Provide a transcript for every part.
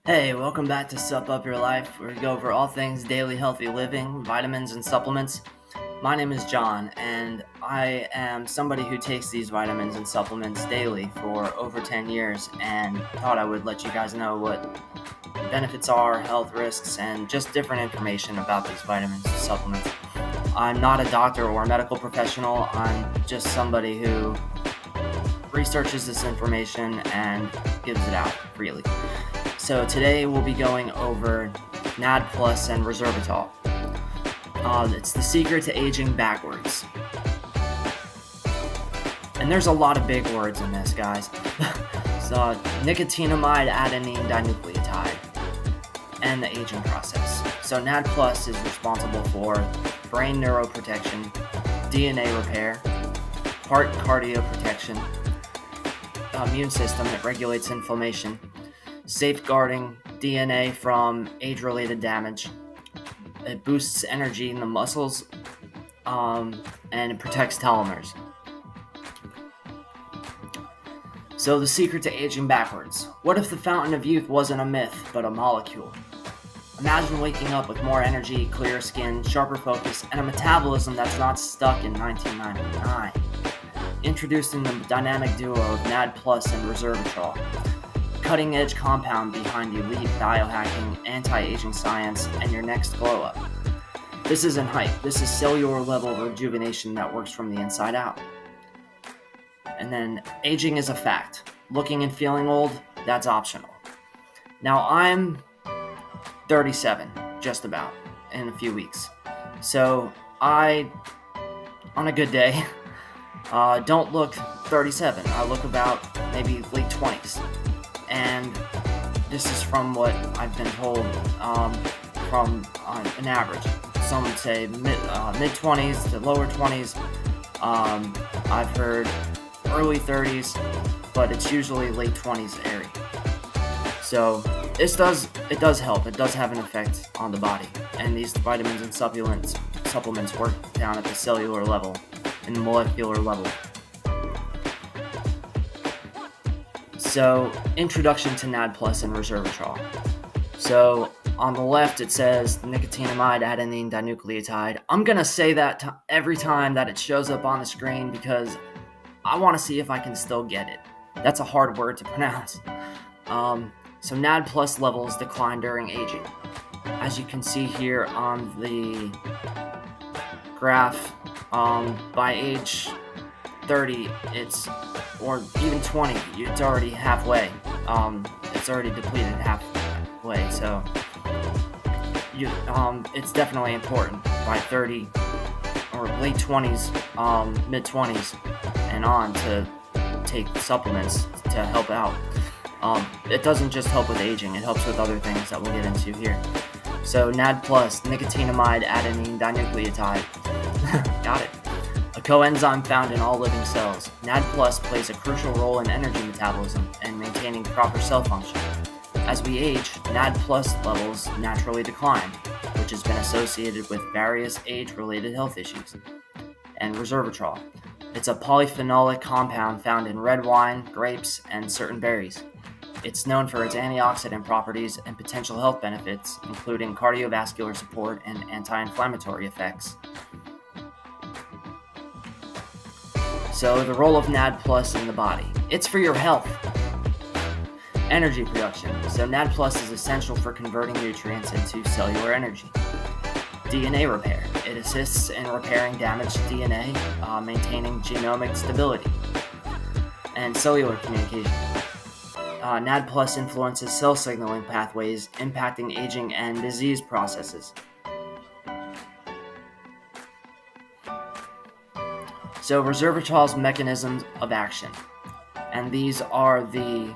Hey, welcome back to Sup Up Your Life, where we go over all things daily healthy living, vitamins, and supplements. My name is John, and I am somebody who takes these vitamins and supplements daily for over 10 years, and thought I would let you guys know what benefits are, health risks, and just different information about these vitamins and supplements. I'm not a doctor or a medical professional. I'm just somebody who researches this information and gives it out freely. So today we'll be going over NAD Plus and Resveratrol. It's the secret to aging backwards. And there's a lot of big words in this, guys. So nicotinamide, adenine, dinucleotide, and the aging process. So NAD Plus is responsible for brain neuroprotection, DNA repair, heart cardioprotection, immune system that regulates inflammation, safeguarding DNA from age-related damage. It boosts energy in the muscles, and it protects telomeres. So the secret to aging backwards. What if the fountain of youth wasn't a myth, but a molecule? Imagine waking up with more energy, clearer skin, sharper focus, and a metabolism that's not stuck in 1999. Introducing the dynamic duo of NAD Plus and Resveratrol, cutting-edge compound behind elite biohacking, anti-aging science, and your next glow-up. This isn't hype. This is cellular-level rejuvenation that works from the inside out. And then, aging is a fact. Looking and feeling old, that's optional. Now, I'm 37, just about, in a few weeks. So, I, on a good day, don't look 37. I look about maybe late 20s. And this is from what I've been told from an average. Some would say mid-20s to lower 20s. I've heard early 30s, but it's usually late 20s area. So it does help. It does have an effect on the body. And these vitamins and supplements work down at the cellular level and the molecular level. So, introduction to NAD Plus and Resveratrol. So, on the left it says nicotinamide, adenine, dinucleotide. I'm going to say that every time that it shows up on the screen because I want to see if I can still get it. That's a hard word to pronounce. So, NAD Plus levels decline during aging. As you can see here on the graph, by age 30, or even 20, it's already halfway. It's already depleted halfway, so it's definitely important by 30 or late 20s, mid 20s, and on to take supplements to help out. It doesn't just help with aging; it helps with other things that we'll get into here. So NAD Plus, nicotinamide, adenine, dinucleotide. Got it. A coenzyme found in all living cells. NAD Plus plays a crucial role in energy metabolism and maintaining proper cell function. As we age, NAD Plus levels naturally decline, which has been associated with various age-related health issues. And Resveratrol. It's a polyphenolic compound found in red wine, grapes, and certain berries. It's known for its antioxidant properties and potential health benefits, including cardiovascular support and anti-inflammatory effects. So the role of NAD Plus in the body. It's for your health. Energy production. So NAD Plus is essential for converting nutrients into cellular energy. DNA repair. It assists in repairing damaged DNA, maintaining genomic stability. And cellular communication. NAD Plus influences cell signaling pathways, impacting aging and disease processes. So Resveratrol's mechanisms of action, and these are the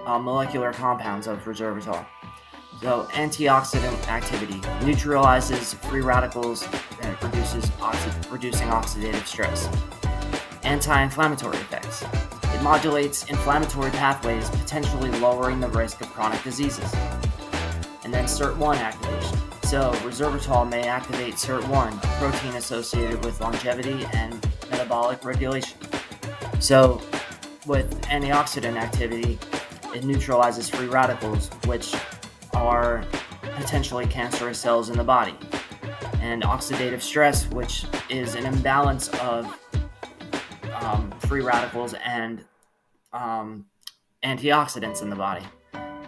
molecular compounds of Resveratrol. So antioxidant activity neutralizes free radicals and reducing oxidative stress. Anti-inflammatory effects. It modulates inflammatory pathways, potentially lowering the risk of chronic diseases. And then SIRT1 activation. So Resveratrol may activate SIRT1, a protein associated with longevity and metabolic regulation. So with antioxidant activity, It neutralizes free radicals, which are potentially cancerous cells in the body, and oxidative stress, which is an imbalance of free radicals and antioxidants in the body.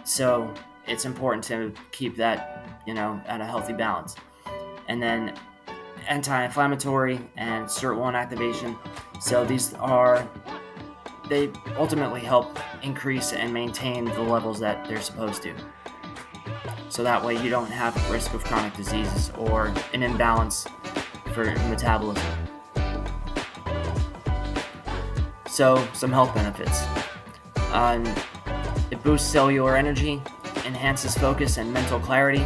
So it's important to keep that, at a healthy balance. And then anti-inflammatory and SIRT1 activation. So they ultimately help increase and maintain the levels that they're supposed to. So that way you don't have risk of chronic diseases or an imbalance for metabolism. So some health benefits. It boosts cellular energy, enhances focus and mental clarity,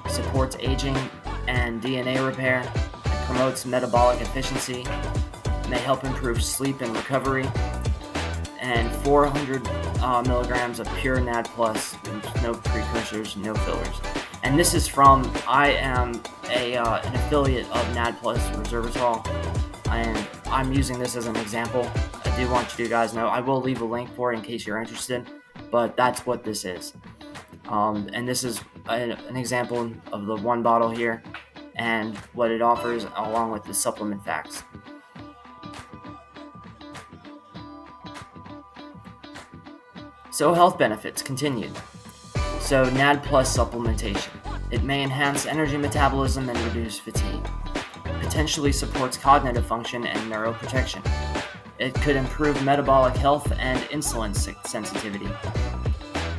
supports aging and DNA repair, and promotes metabolic efficiency, may help improve sleep and recovery, and 400 milligrams of pure NAD+, no precursors, no fillers. And this is from, I am an affiliate of NAD+ Resveratrol, and I'm using this as an example. I do want you guys to know, I will leave a link for it in case you're interested, but that's what this is. And this is an example of the one bottle here and what it offers along with the supplement facts. So health benefits continued. So NAD+ supplementation. It may enhance energy metabolism and reduce fatigue. Potentially supports cognitive function and neuroprotection. It could improve metabolic health and insulin sensitivity.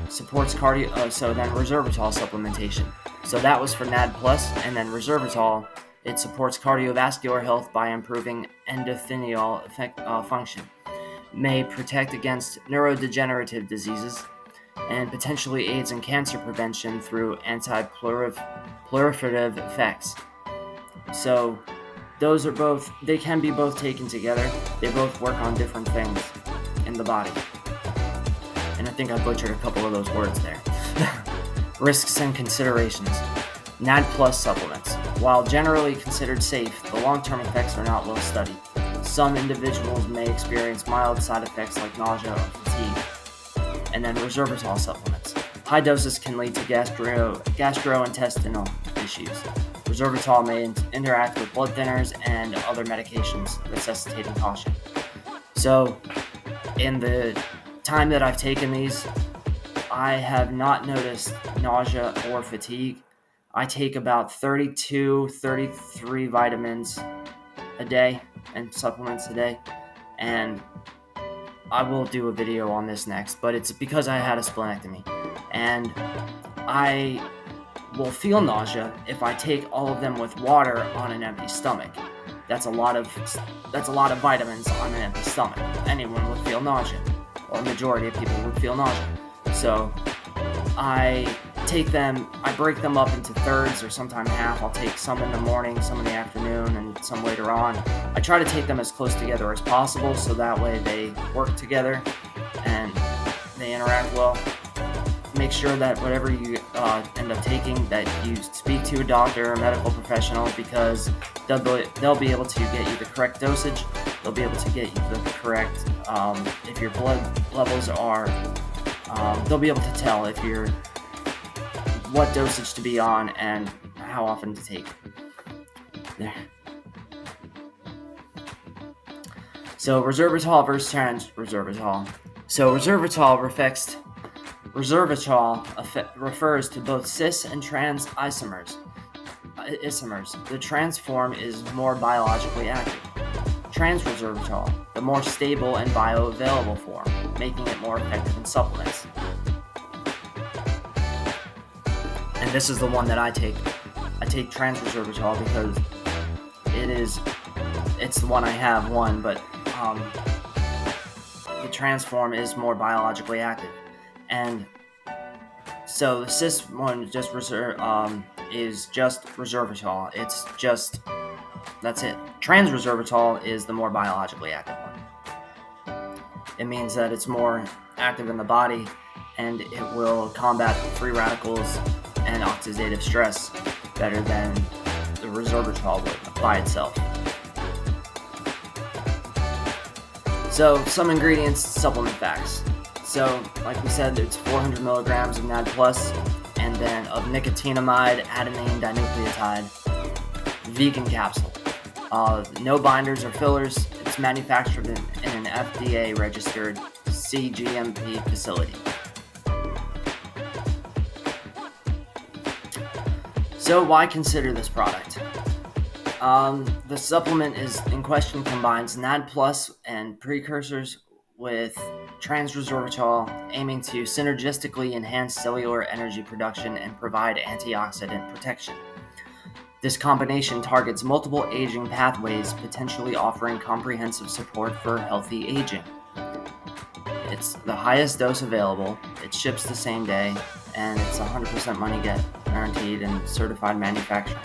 Supports cardio. So then resveratrol supplementation. So that was for NAD+, and then resveratrol. It supports cardiovascular health by improving endothelial function. May protect against neurodegenerative diseases, and potentially aids in cancer prevention through anti-proliferative effects. So those are they can be both taken together. They both work on different things in the body. And I think I butchered a couple of those words there. Risks and considerations. NAD+ supplements. While generally considered safe, the long-term effects are not well studied. Some individuals may experience mild side effects like nausea or fatigue. And then resveratrol supplements. High doses can lead to gastrointestinal issues. Resveratrol may interact with blood thinners and other medications, necessitating caution. So, in the time that I've taken these, I have not noticed nausea or fatigue. I take about 33 vitamins a day and supplements a day, and I will do a video on this next, but it's because I had a splenectomy, and I will feel nausea if I take all of them with water on an empty stomach. That's a lot of vitamins on an empty stomach. Anyone would feel nausea, or a majority of people would feel nausea. So I break them up into thirds or sometimes half. I'll take some in the morning, some in the afternoon, and some later on. I try to take them as close together as possible so that way they work together and they interact well. Make sure that whatever you end up taking, that you speak to a doctor or a medical professional, because they'll be able to get you the correct dosage. They'll be able to get you the correct, if your blood levels are, they'll be able to tell what dosage to be on and how often to take. There. So resveratrol versus trans-resveratrol. So resveratrol refers to both cis and trans isomers. The trans form is more biologically active. Trans-resveratrol, the more stable and bioavailable form, making it more effective in supplements. And this is the one that I take. I take trans-resveratrol because it's the one I have, but the trans form is more biologically active. And so the cis one is just resveratrol. That's it. Trans-resveratrol is the more biologically active one. It means that it's more active in the body, and it will combat free radicals and oxidative stress better than the resveratrol would by itself. So some ingredients, supplement facts. So, like we said, it's 400 milligrams of NAD+, and then of nicotinamide, adenine, dinucleotide, vegan capsule. No binders or fillers. It's manufactured in an FDA-registered CGMP facility. So why consider this product? The supplement in question combines NAD+ and precursors with resveratrol, aiming to synergistically enhance cellular energy production and provide antioxidant protection. This combination targets multiple aging pathways, potentially offering comprehensive support for healthy aging. It's the highest dose available, it ships the same day, and it's 100% money guaranteed and certified manufacturing.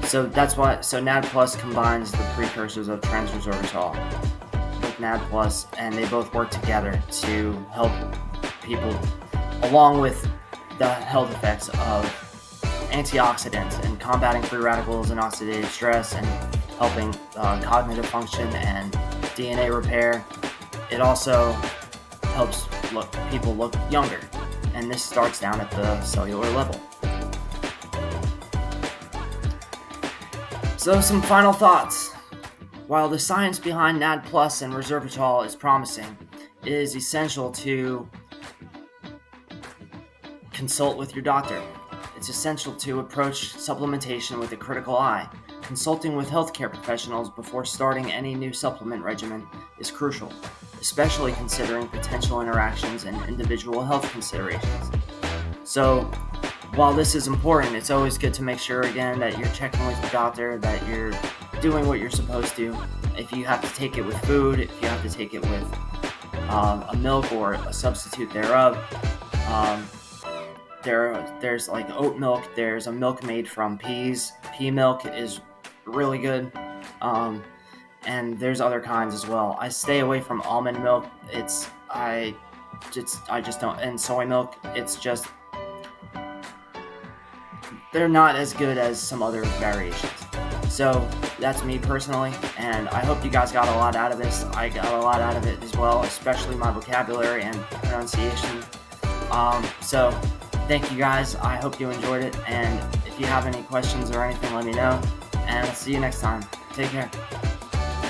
So that's why. So NAD+ combines the precursors of resveratrol with NAD+, and they both work together to help people, along with the health effects of antioxidants and combating free radicals and oxidative stress and helping cognitive function and DNA repair. It also helps people look younger, and this starts down at the cellular level. So some final thoughts. While the science behind NAD+ and resveratrol is promising, it is essential to consult with your doctor. It's essential to approach supplementation with a critical eye. Consulting with healthcare professionals before starting any new supplement regimen is crucial, especially considering potential interactions and individual health considerations. So, while this is important, it's always good to make sure, again, that you're checking with your doctor, that you're doing what you're supposed to. If you have to take it with food, if you have to take it with a milk or a substitute thereof, there's like oat milk, there's a milk made from peas. Pea milk is really good, and there's other kinds as well. I stay away from almond milk. I just don't, and soy milk, it's just, they're not as good as some other variations. So that's me personally, and I hope you guys got a lot out of this. I got a lot out of it as well, especially my vocabulary and pronunciation. So thank you guys. I hope you enjoyed it, and if you have any questions or anything, let me know, and I'll see you next time. Take care.